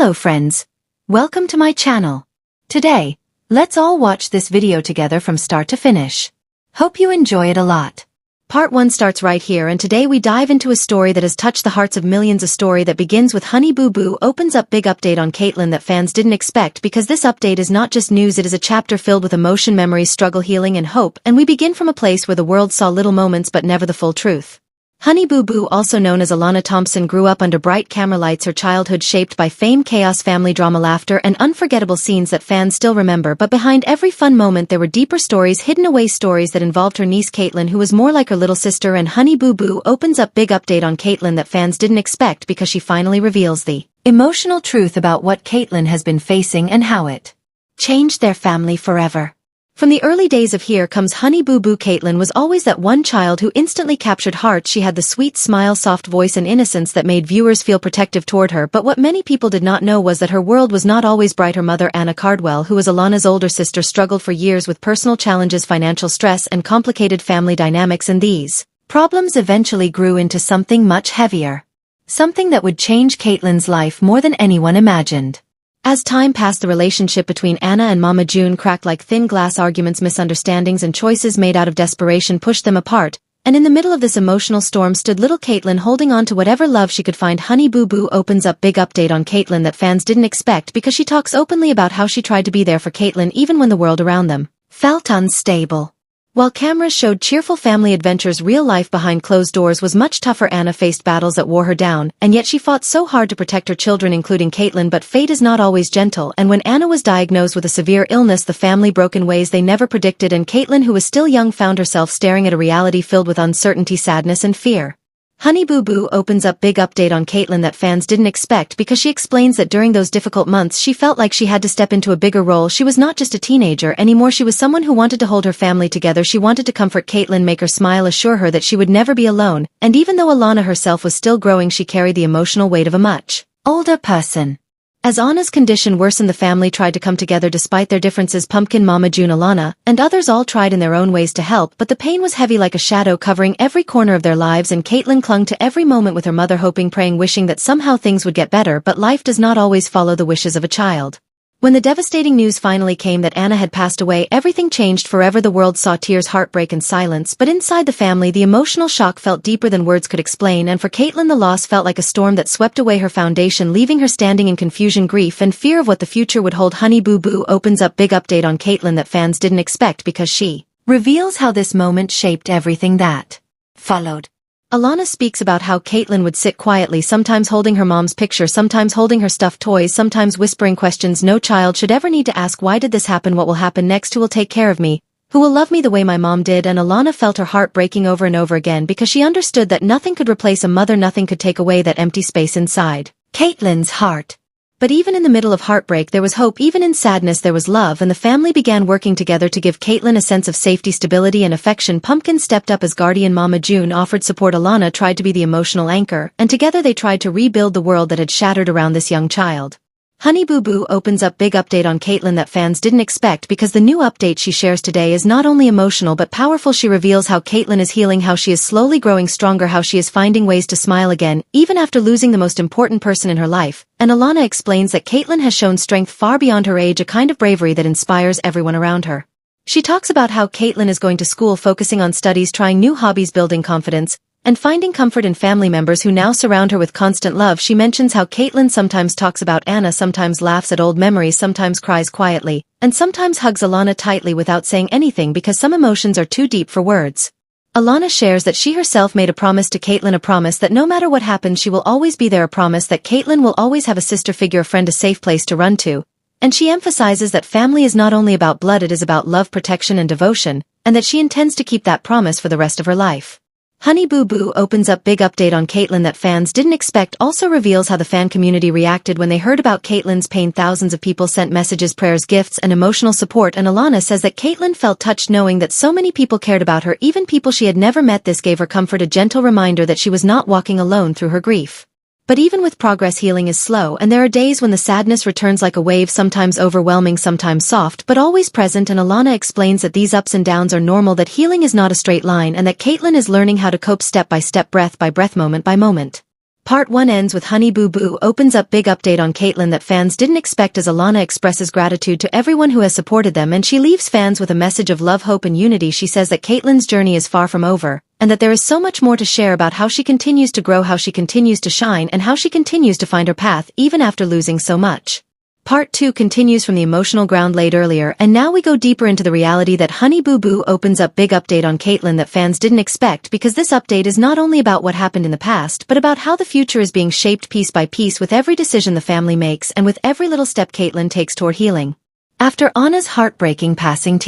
Hello friends. Welcome to my channel. Today, let's all watch this video together from start to finish. Hope you enjoy it a lot. Part 1 starts right here, and today we dive into a story that has touched the hearts of millions. A story that begins with Honey BooBoo opens up big update on Caitlyn that fans didn't expect, because this update is not just news, it is a chapter filled with emotion, memories, struggle, healing and hope, and we begin from a place where the world saw little moments but never the full truth. Honey BooBoo, also known as Alana Thompson, grew up under bright camera lights, her childhood shaped by fame, chaos, family drama, laughter, and unforgettable scenes that fans still remember. But behind every fun moment there were deeper stories, hidden away stories that involved her niece Caitlyn, who was more like her little sister. And Honey BooBoo opens up big update on Caitlyn that fans didn't expect, because she finally reveals the emotional truth about what Caitlyn has been facing and how it changed their family forever. From the early days of Here Comes Honey BooBoo, Caitlyn was always that one child who instantly captured hearts. She had the sweet smile, soft voice and innocence that made viewers feel protective toward her. But what many people did not know was that her world was not always bright. Her mother, Anna Cardwell, who was Alana's older sister, struggled for years with personal challenges, financial stress and complicated family dynamics, and these problems eventually grew into something much heavier. Something that would change Caitlyn's life more than anyone imagined. As time passed, the relationship between Anna and Mama June cracked like thin glass. Arguments, misunderstandings, and choices made out of desperation pushed them apart, and in the middle of this emotional storm stood little Caitlyn, holding on to whatever love she could find. Honey BooBoo opens up big update on Caitlyn that fans didn't expect, because she talks openly about how she tried to be there for Caitlyn even when the world around them felt unstable. While cameras showed cheerful family adventures, real life behind closed doors was much tougher. Anna faced battles that wore her down, and yet she fought so hard to protect her children, including Caitlyn. But fate is not always gentle, and when Anna was diagnosed with a severe illness, the family broke in ways they never predicted, and Caitlyn, who was still young, found herself staring at a reality filled with uncertainty, sadness and fear. Honey BooBoo opens up big update on Caitlyn that fans didn't expect, because she explains that during those difficult months she felt like she had to step into a bigger role. She was not just a teenager anymore, she was someone who wanted to hold her family together. She wanted to comfort Caitlyn, make her smile, assure her that she would never be alone, and even though Alana herself was still growing, she carried the emotional weight of a much older person. As Anna's condition worsened, the family tried to come together despite their differences. Pumpkin, Mama June, Alana, and others all tried in their own ways to help, but the pain was heavy like a shadow, covering every corner of their lives, and Caitlyn clung to every moment with her mother, hoping, praying, wishing that somehow things would get better. But life does not always follow the wishes of a child. When the devastating news finally came that Anna had passed away, everything changed forever. The world saw tears, heartbreak and silence, but inside the family the emotional shock felt deeper than words could explain, and for Caitlyn the loss felt like a storm that swept away her foundation, leaving her standing in confusion, grief and fear of what the future would hold. Honey BooBoo opens up big update on Caitlyn that fans didn't expect, because she reveals how this moment shaped everything that followed. Alana speaks about how Caitlyn would sit quietly, sometimes holding her mom's picture, sometimes holding her stuffed toys, sometimes whispering questions no child should ever need to ask. Why did this happen? What will happen next? Who will take care of me? Who will love me the way my mom did? And Alana felt her heart breaking over and over again, because she understood that nothing could replace a mother, nothing could take away that empty space inside Caitlyn's heart. But even in the middle of heartbreak there was hope, even in sadness there was love, and the family began working together to give Caitlyn a sense of safety, stability and affection. Pumpkin stepped up as guardian, Mama June offered support, Alana tried to be the emotional anchor, and together they tried to rebuild the world that had shattered around this young child. Honey BooBoo opens up big update on Caitlyn that fans didn't expect, because the new update she shares today is not only emotional but powerful. She reveals how Caitlyn is healing, how she is slowly growing stronger, how she is finding ways to smile again, even after losing the most important person in her life. And Alana explains that Caitlyn has shown strength far beyond her age, a kind of bravery that inspires everyone around her. She talks about how Caitlyn is going to school, focusing on studies, trying new hobbies, building confidence, and finding comfort in family members who now surround her with constant love. She mentions how Caitlyn sometimes talks about Anna, sometimes laughs at old memories, sometimes cries quietly, and sometimes hugs Alana tightly without saying anything, because some emotions are too deep for words. Alana shares that she herself made a promise to Caitlyn, a promise that no matter what happens she will always be there, a promise that Caitlyn will always have a sister figure, a friend, a safe place to run to. And she emphasizes that family is not only about blood, it is about love, protection and devotion, and that she intends to keep that promise for the rest of her life. Honey BooBoo opens up big update on Caitlyn that fans didn't expect, also reveals how the fan community reacted when they heard about Caitlyn's pain. Thousands of people sent messages, prayers, gifts, and emotional support, and Alana says that Caitlyn felt touched knowing that so many people cared about her, even people she had never met. This gave her comfort, a gentle reminder that she was not walking alone through her grief. But even with progress, healing is slow, and there are days when the sadness returns like a wave, sometimes overwhelming, sometimes soft, but always present. And Alana explains that these ups and downs are normal, that healing is not a straight line, and that Caitlyn is learning how to cope step by step, breath by breath, moment by moment. Part 1 ends with Honey BooBoo opens up big update on Caitlyn that fans didn't expect as Alana expresses gratitude to everyone who has supported them, and she leaves fans with a message of love, hope and unity. She says that Caitlyn's journey is far from over, and that there is so much more to share about how she continues to grow, how she continues to shine, and how she continues to find her path even after losing so much. Part 2 continues from the emotional ground laid earlier, and now we go deeper into the reality that Honey BooBoo opens up big update on Caitlyn that fans didn't expect, because this update is not only about what happened in the past but about how the future is being shaped piece by piece with every decision the family makes and with every little step Caitlyn takes toward healing. After Anna's heartbreaking passing,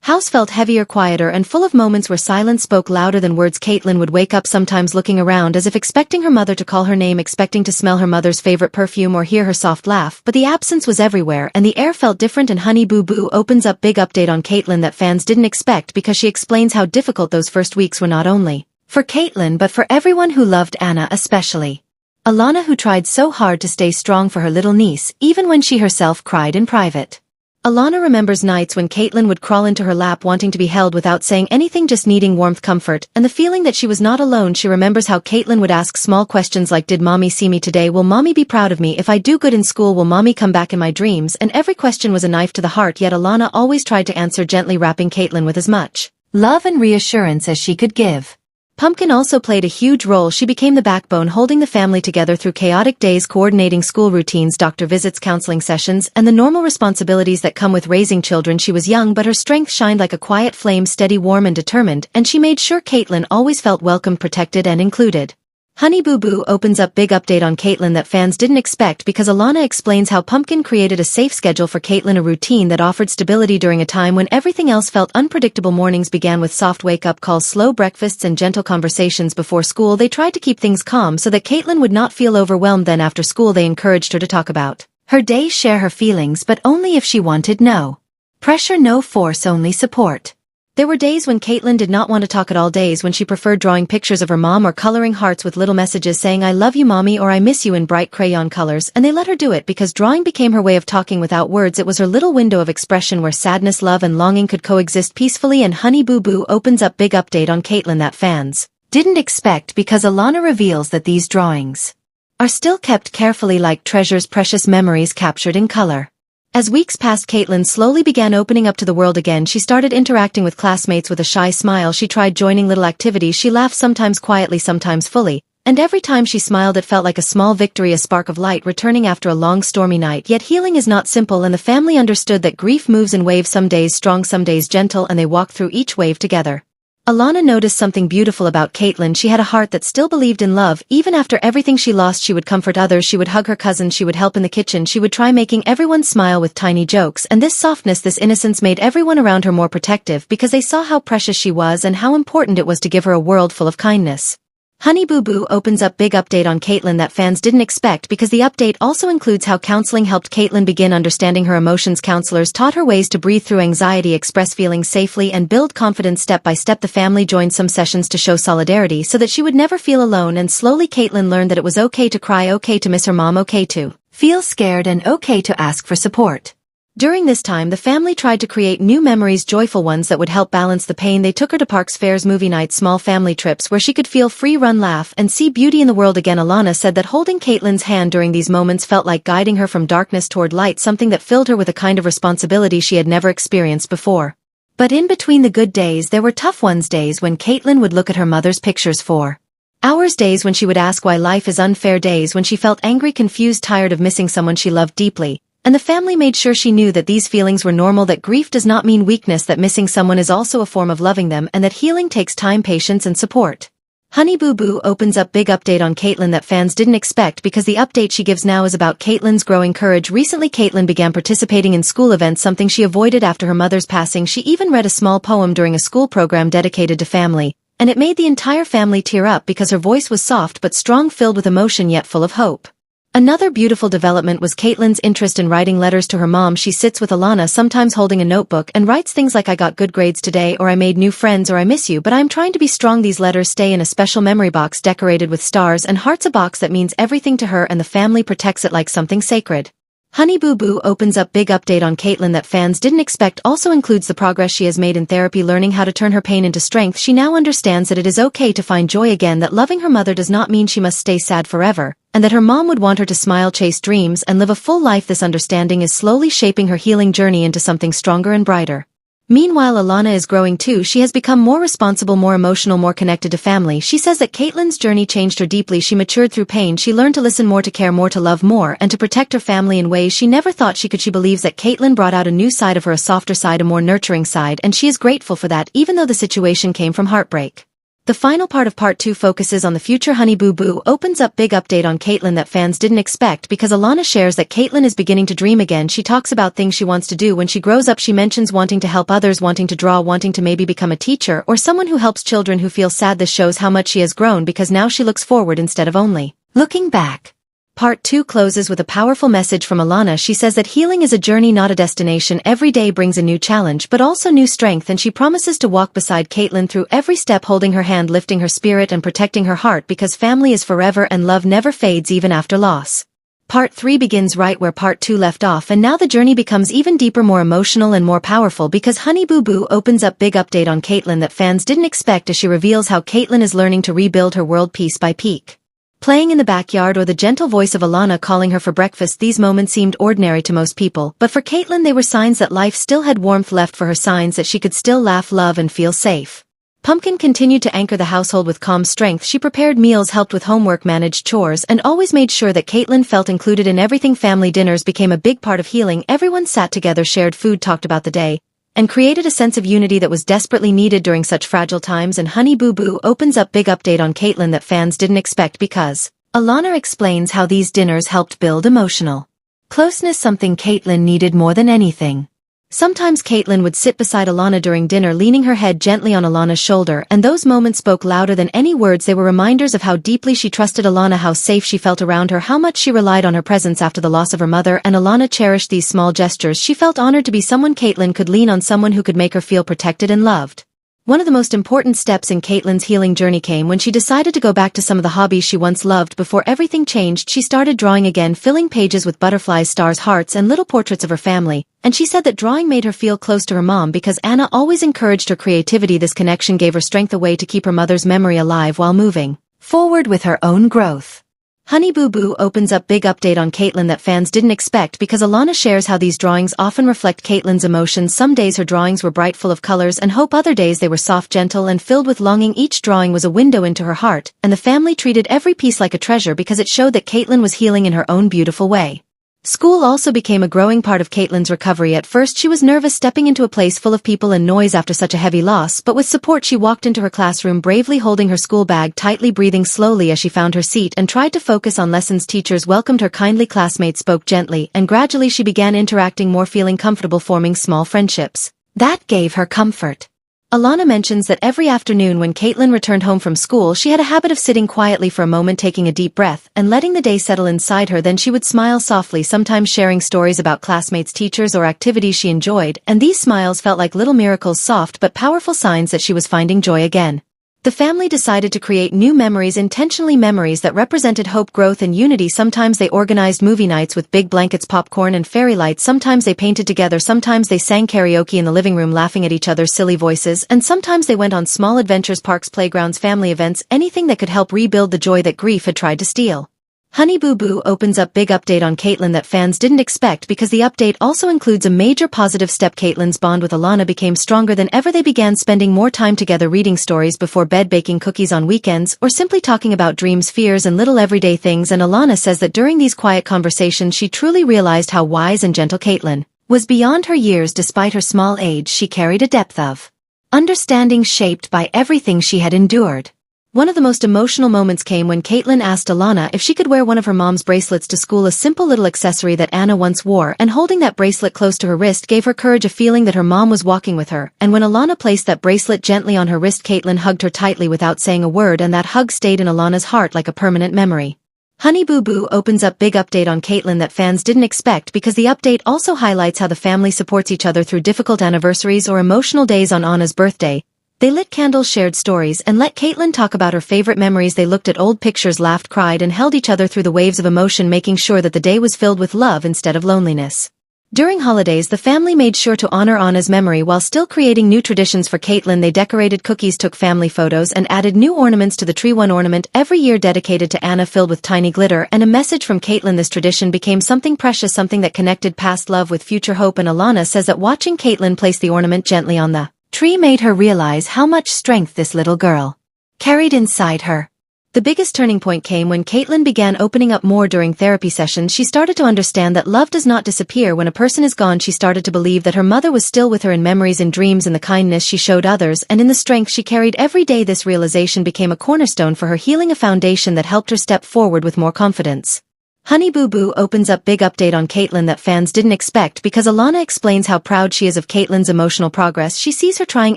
house felt heavier, quieter, and full of moments where silence spoke louder than words. Caitlyn would wake up sometimes looking around as if expecting her mother to call her name, expecting to smell her mother's favorite perfume or hear her soft laugh, but the absence was everywhere and the air felt different. And Honey BooBoo opens up big update on Caitlyn that fans didn't expect, because she explains how difficult those first weeks were, not only for Caitlyn but for everyone who loved Anna, especially Alana, who tried so hard to stay strong for her little niece even when she herself cried in private. Alana remembers nights when Caitlyn would crawl into her lap wanting to be held without saying anything, just needing warmth, comfort, and the feeling that she was not alone. She remembers how Caitlyn would ask small questions like, did mommy see me today? Will mommy be proud of me if I do good in school? Will mommy come back in my dreams? And every question was a knife to the heart, yet Alana always tried to answer gently, wrapping Caitlyn with as much love and reassurance as she could give. Pumpkin also played a huge role. She became the backbone, holding the family together through chaotic days, coordinating school routines, doctor visits, counseling sessions, and the normal responsibilities that come with raising children. She was young, but her strength shined like a quiet flame, steady, warm, and determined, and she made sure Caitlyn always felt welcomed, protected, and included. Honey BooBoo opens up big update on Caitlyn that fans didn't expect, because Alana explains how Pumpkin created a safe schedule for Caitlyn, a routine that offered stability during a time when everything else felt unpredictable. Mornings began with soft wake-up calls, slow breakfasts, and gentle conversations before school. They tried to keep things calm so that Caitlyn would not feel overwhelmed. Then after school they encouraged her to talk about her day, share her feelings, but only if she wanted. No pressure, no force, only support. There were days when Caitlyn did not want to talk at all, days when she preferred drawing pictures of her mom or coloring hearts with little messages saying I love you mommy or I miss you in bright crayon colors, and they let her do it because drawing became her way of talking without words. It was her little window of expression where sadness, love, and longing could coexist peacefully. And Honey BooBoo opens up big update on Caitlyn that fans didn't expect, because Alana reveals that these drawings are still kept carefully like treasures, precious memories captured in color. As weeks passed, Caitlyn slowly began opening up to the world again. She started interacting with classmates with a shy smile. She tried joining little activities. She laughed, sometimes quietly, sometimes fully, and every time she smiled it felt like a small victory, a spark of light returning after a long stormy night. Yet healing is not simple, and the family understood that grief moves in waves, some days strong, some days gentle, and they walked through each wave together. Alana noticed something beautiful about Caitlyn. She had a heart that still believed in love. Even after everything she lost, she would comfort others, she would hug her cousins, she would help in the kitchen, she would try making everyone smile with tiny jokes, and this softness, this innocence made everyone around her more protective, because they saw how precious she was and how important it was to give her a world full of kindness. Honey BooBoo opens up big update on Caitlyn that fans didn't expect, because the update also includes how counseling helped Caitlyn begin understanding her emotions. Counselors taught her ways to breathe through anxiety, express feelings safely, and build confidence step by step. The family joined some sessions to show solidarity so that she would never feel alone, and slowly Caitlyn learned that it was okay to cry, okay to miss her mom, okay to feel scared, and okay to ask for support. During this time, the family tried to create new memories, joyful ones that would help balance the pain. They took her to parks, fairs, movie nights, small family trips where she could feel free, run, laugh, and see beauty in the world again. Alana said that holding Caitlyn's hand during these moments felt like guiding her from darkness toward light, something that filled her with a kind of responsibility she had never experienced before. But in between the good days there were tough ones, days when Caitlyn would look at her mother's pictures for hours, days when she would ask why life is unfair, days when she felt angry, confused, tired of missing someone she loved deeply. And the family made sure she knew that these feelings were normal, that grief does not mean weakness, that missing someone is also a form of loving them, and that healing takes time, patience, and support. Honey BooBoo opens up big update on Caitlyn that fans didn't expect, because the update she gives now is about Caitlyn's growing courage. Recently Caitlyn began participating in school events, something she avoided after her mother's passing. She even read a small poem during a school program dedicated to family, and it made the entire family tear up because her voice was soft but strong, filled with emotion yet full of hope. Another beautiful development was Caitlyn's interest in writing letters to her mom. She sits with Alana, sometimes holding a notebook, and writes things like I got good grades today, or I made new friends, or I miss you, but I'm trying to be strong. These letters stay in a special memory box decorated with stars and hearts, a box that means everything to her, and the family protects it like something sacred. Honey BooBoo opens up big update on Caitlyn that fans didn't expect also includes the progress she has made in therapy learning how to turn her pain into strength. She now understands that it is okay to find joy again, that loving her mother does not mean she must stay sad forever, and that her mom would want her to smile, chase dreams, and live a full life. This understanding is slowly shaping her healing journey into something stronger and brighter. Meanwhile, Alana is growing too. She has become more responsible, more emotional, more connected to family. She says that Caitlyn's journey changed her deeply. She matured through pain. She learned to listen more, to care more, to love more, and to protect her family in ways she never thought she could. She believes that Caitlyn brought out a new side of her, a softer side, a more nurturing side, and she is grateful for that, even though the situation came from heartbreak. The final part of part 2 focuses on the future. Honey BooBoo opens up big update on Caitlyn that fans didn't expect because Alana shares that Caitlyn is beginning to dream again. She talks about things she wants to do when she grows up. She mentions wanting to help others, wanting to draw, wanting to maybe become a teacher or someone who helps children who feel sad. This shows how much she has grown because now she looks forward instead of only looking back. Part 2 closes with a powerful message from Alana. She says that healing is a journey, not a destination. Every day brings a new challenge but also new strength, and she promises to walk beside Caitlyn through every step, holding her hand, lifting her spirit, and protecting her heart, because family is forever and love never fades even after loss. Part 3 begins right where Part 2 left off, and now the journey becomes even deeper, more emotional, and more powerful because Honey BooBoo opens up big update on Caitlyn that fans didn't expect as she reveals how Caitlyn is learning to rebuild her world piece by piece. Playing in the backyard or the gentle voice of Alana calling her for breakfast, these moments seemed ordinary to most people, but for Caitlyn they were signs that life still had warmth left for her, signs that she could still laugh, love, and feel safe. Pumpkin continued to anchor the household with calm strength. She prepared meals, helped with homework, managed chores, and always made sure that Caitlyn felt included in everything. Family dinners became a big part of healing. Everyone sat together, shared food, talked about the day, and created a sense of unity that was desperately needed during such fragile times. And Honey BooBoo opens up big update on Caitlyn that fans didn't expect because Alana explains how these dinners helped build emotional closeness, something Caitlyn needed more than anything. Sometimes Caitlyn would sit beside Alana during dinner, leaning her head gently on Alana's shoulder, and those moments spoke louder than any words. They were reminders of how deeply she trusted Alana, how safe she felt around her, how much she relied on her presence after the loss of her mother, and Alana cherished these small gestures. She felt honored to be someone Caitlyn could lean on, someone who could make her feel protected and loved. One of the most important steps in Caitlyn's healing journey came when she decided to go back to some of the hobbies she once loved. Before everything changed, she started drawing again, filling pages with butterflies, stars, hearts, and little portraits of her family, and she said that drawing made her feel close to her mom because Anna always encouraged her creativity. This connection gave her strength, a way to keep her mother's memory alive while moving forward with her own growth. Honey BooBoo opens up big update on Caitlyn that fans didn't expect because Alana shares how these drawings often reflect Caitlyn's emotions. Some days her drawings were bright, full of colors and hope. Other days they were soft, gentle, and filled with longing. Each drawing was a window into her heart, and the family treated every piece like a treasure because it showed that Caitlyn was healing in her own beautiful way. School also became a growing part of Caitlyn's recovery. At first she was nervous stepping into a place full of people and noise after such a heavy loss, but with support she walked into her classroom bravely, holding her school bag tightly, breathing slowly as she found her seat and tried to focus on lessons. Teachers welcomed her kindly, classmates spoke gently, and gradually she began interacting more, feeling comfortable, forming small friendships that gave her comfort. Alana mentions that every afternoon when Caitlyn returned home from school, she had a habit of sitting quietly for a moment, taking a deep breath, and letting the day settle inside her. Then she would smile softly, sometimes sharing stories about classmates, teachers, or activities she enjoyed, and these smiles felt like little miracles, soft but powerful signs that she was finding joy again. The family decided to create new memories, intentionally memories that represented hope, growth, and unity. Sometimes they organized movie nights with big blankets, popcorn, and fairy lights. Sometimes they painted together. Sometimes they sang karaoke in the living room, laughing at each other's silly voices. And sometimes they went on small adventures, parks, playgrounds, family events, anything that could help rebuild the joy that grief had tried to steal. Honey BooBoo opens up big update on Caitlyn that fans didn't expect because the update also includes a major positive step. Caitlyn's bond with Alana became stronger than ever. They began spending more time together, reading stories before bed, baking cookies on weekends, or simply talking about dreams, fears, and little everyday things. And Alana says that during these quiet conversations she truly realized how wise and gentle Caitlyn was. Beyond her years, despite her small age, she carried a depth of understanding shaped by everything she had endured. One of the most emotional moments came when Caitlyn asked Alana if she could wear one of her mom's bracelets to school, a simple little accessory that Anna once wore, and holding that bracelet close to her wrist gave her courage, a feeling that her mom was walking with her. And when Alana placed that bracelet gently on her wrist, Caitlyn hugged her tightly without saying a word, and that hug stayed in Alana's heart like a permanent memory. Honey BooBoo opens up big update on Caitlyn that fans didn't expect because the update also highlights how the family supports each other through difficult anniversaries or emotional days. On Anna's birthday, They lit candles, shared stories, and let Caitlin talk about her favorite memories. They looked at old pictures, laughed, cried, and held each other through the waves of emotion, making sure that the day was filled with love instead of loneliness. During holidays, the family made sure to honor Anna's memory while still creating new traditions for Caitlin. They decorated cookies, took family photos, and added new ornaments to the tree. One ornament every year dedicated to Anna, filled with tiny glitter and a message from Caitlin. This tradition became something precious, something that connected past love with future hope. And Alana says that watching Caitlin place the ornament gently on the tree made her realize how much strength this little girl carried inside her. The biggest turning point came when Caitlin began opening up more during therapy sessions. She started to understand that love does not disappear when a person is gone. She started to believe that her mother was still with her in memories, in dreams, in the kindness she showed others, and in the strength she carried every day. This realization became a cornerstone for her healing, a foundation that helped her step forward with more confidence. Honey BooBoo opens up big update on Caitlin that fans didn't expect, because Alana explains how proud she is of Caitlin's emotional progress. She sees her trying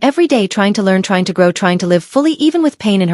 every day, trying to learn, trying to grow, trying to live fully, even with pain in her